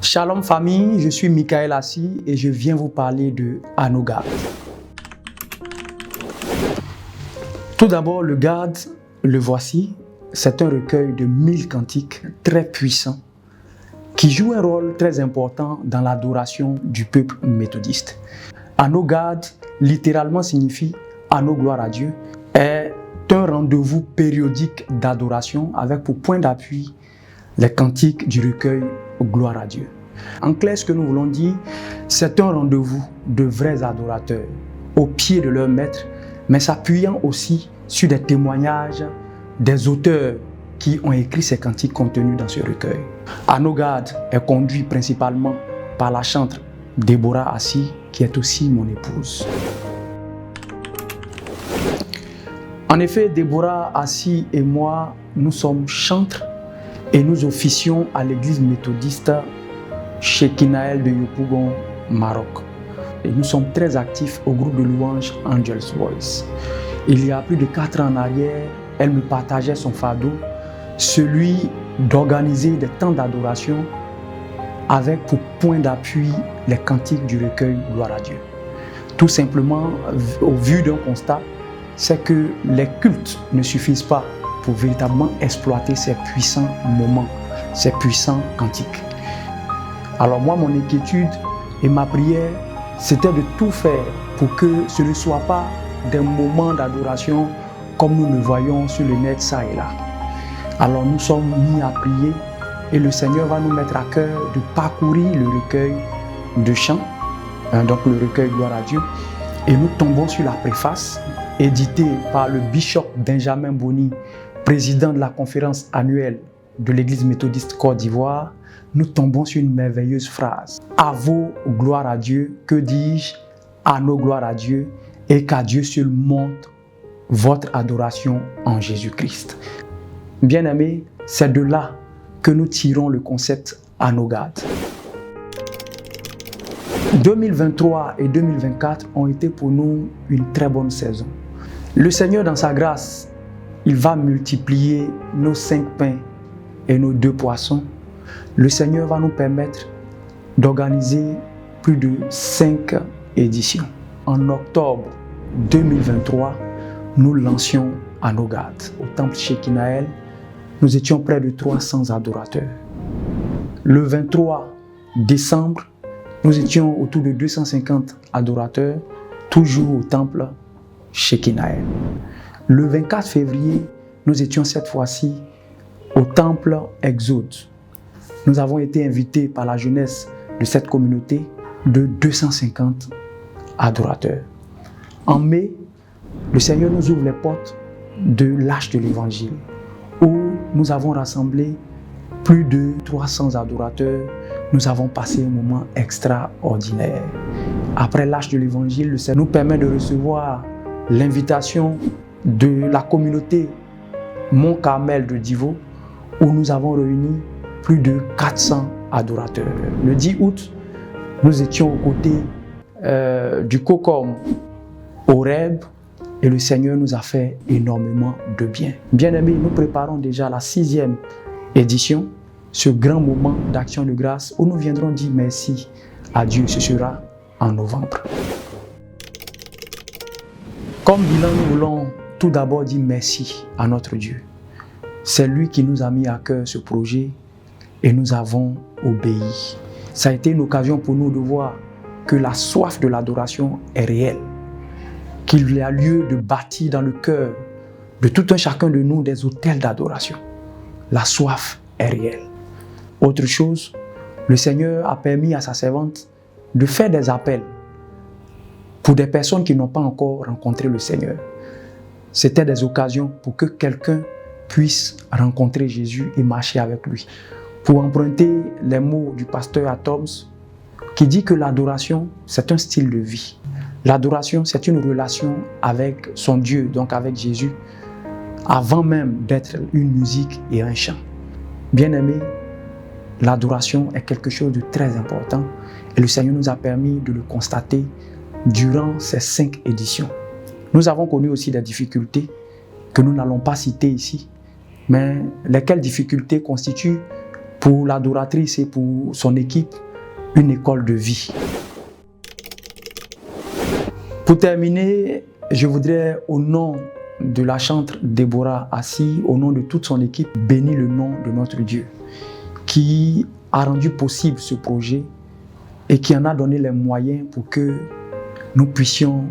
Shalom famille, je suis Michael Assi et je viens vous parler de Anneau Garde. Tout d'abord, le Garde, le voici, c'est un recueil de 1000 cantiques très puissants qui joue un rôle très important dans l'adoration du peuple méthodiste. Anneau Garde, littéralement signifie Anneau gloire à Dieu, est un rendez-vous périodique d'adoration avec pour point d'appui les cantiques du recueil Gloire à Dieu. En clair, ce que nous voulons dire, c'est un rendez-vous de vrais adorateurs au pied de leur maître, mais s'appuyant aussi sur des témoignages des auteurs qui ont écrit ces cantiques contenus dans ce recueil. Anneau Garde est conduit principalement par la chantre Déborah Assi, qui est aussi mon épouse. En effet, Déborah Assi et moi, nous sommes chantres et nous officions à l'église méthodiste Shekinael de Yopougon, Maroc. Et nous sommes très actifs au groupe de louanges Angel's Voice. Il y a plus de 4 ans en arrière, elle me partageait son fardeau, celui d'organiser des temps d'adoration avec pour point d'appui les cantiques du recueil Gloire à Dieu. Tout simplement, au vu d'un constat, c'est que les cultes ne suffisent pas pour véritablement exploiter ces puissants moments, ces puissants cantiques. Alors moi, mon inquiétude et ma prière, c'était de tout faire pour que ce ne soit pas des moments d'adoration comme nous le voyons sur le net ça et là. Alors nous sommes mis à prier et le Seigneur va nous mettre à cœur de parcourir le recueil de chants, donc le recueil Gloire à Dieu, et nous tombons sur la préface éditée par le bishop Benjamin Boni, président de la conférence annuelle de l'église méthodiste Côte d'Ivoire. Nous tombons sur une merveilleuse phrase. À vos gloire à Dieu, que dis-je, à nos gloires à Dieu, et qu'à Dieu seul monte votre adoration en Jésus-Christ. Bien-aimés, c'est de là que nous tirons le concept Anneau Garde. 2023 et 2024 ont été pour nous une très bonne saison. Le Seigneur, dans sa grâce, il va multiplier nos 5 pains et nos 2 poissons. Le Seigneur va nous permettre d'organiser plus de 5 éditions. En octobre 2023, nous lancions Anneau Garde. Au temple Shekinael, nous étions près de 300 adorateurs. Le 23 décembre, nous étions autour de 250 adorateurs, toujours au temple Shekinael. Le 24 février, nous étions cette fois-ci au temple Exode. Nous avons été invités par la jeunesse de cette communauté de 250 adorateurs. En mai, le Seigneur nous ouvre les portes de l'Arche de l'Évangile, où nous avons rassemblé plus de 300 adorateurs. Nous avons passé un moment extraordinaire. Après l'Arche de l'Évangile, le Seigneur nous permet de recevoir l'invitation de la communauté Mont Carmel de Divo, où nous avons réuni plus de 400 adorateurs. Le 10 août, nous étions aux côtés du COCOM Horeb et le Seigneur nous a fait énormément de bien. Bien-aimés, nous préparons déjà la 6e édition, ce grand moment d'action de grâce où nous viendrons dire merci à Dieu. Ce sera en novembre. Comme bilan, nous voulons tout d'abord dire merci à notre Dieu. C'est lui qui nous a mis à cœur ce projet et nous avons obéi. Ça a été une occasion pour nous de voir que la soif de l'adoration est réelle, qu'il y a lieu de bâtir dans le cœur de tout un chacun de nous des autels d'adoration. La soif est réelle. Autre chose, le Seigneur a permis à sa servante de faire des appels pour des personnes qui n'ont pas encore rencontré le Seigneur. C'était des occasions pour que quelqu'un puisse rencontrer Jésus et marcher avec lui. Pour emprunter les mots du pasteur Atoms, qui dit que l'adoration, c'est un style de vie. L'adoration, c'est une relation avec son Dieu, donc avec Jésus, avant même d'être une musique et un chant. Bien-aimés, l'adoration est quelque chose de très important et le Seigneur nous a permis de le constater durant ces 5 éditions. Nous avons connu aussi des difficultés que nous n'allons pas citer ici, mais lesquelles difficultés constituent pour l'adoratrice et pour son équipe, une école de vie. Pour terminer, je voudrais, au nom de la chantre Déborah Assis, au nom de toute son équipe, bénir le nom de notre Dieu qui a rendu possible ce projet et qui en a donné les moyens pour que nous puissions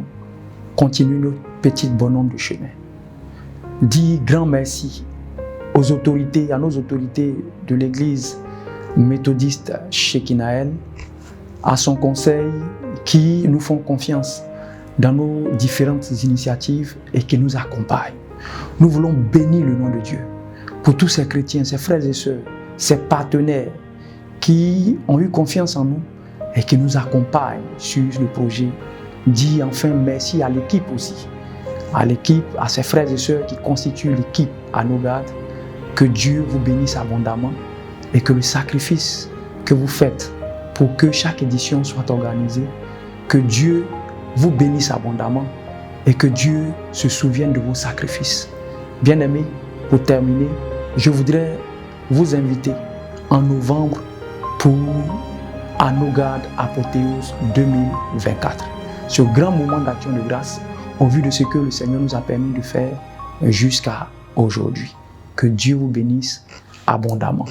continuer notre petit bonhomme de chemin. Dis grand merci aux autorités, à nos autorités de l'église méthodiste Shekinaël, à son conseil qui nous font confiance dans nos différentes initiatives et qui nous accompagnent. Nous voulons bénir le nom de Dieu pour tous ces chrétiens, ces frères et sœurs, ces partenaires qui ont eu confiance en nous et qui nous accompagnent sur le projet. Dis enfin merci à l'équipe aussi, à l'équipe, à ces frères et sœurs qui constituent l'équipe à nos gardes. Que Dieu vous bénisse abondamment et que le sacrifice que vous faites pour que chaque édition soit organisée, que Dieu vous bénisse abondamment et que Dieu se souvienne de vos sacrifices. Bien-aimés, pour terminer, je voudrais vous inviter en novembre pour Anogad Apothéose 2024. Ce grand moment d'action de grâce au vu de ce que le Seigneur nous a permis de faire jusqu'à aujourd'hui. Que Dieu vous bénisse abondamment.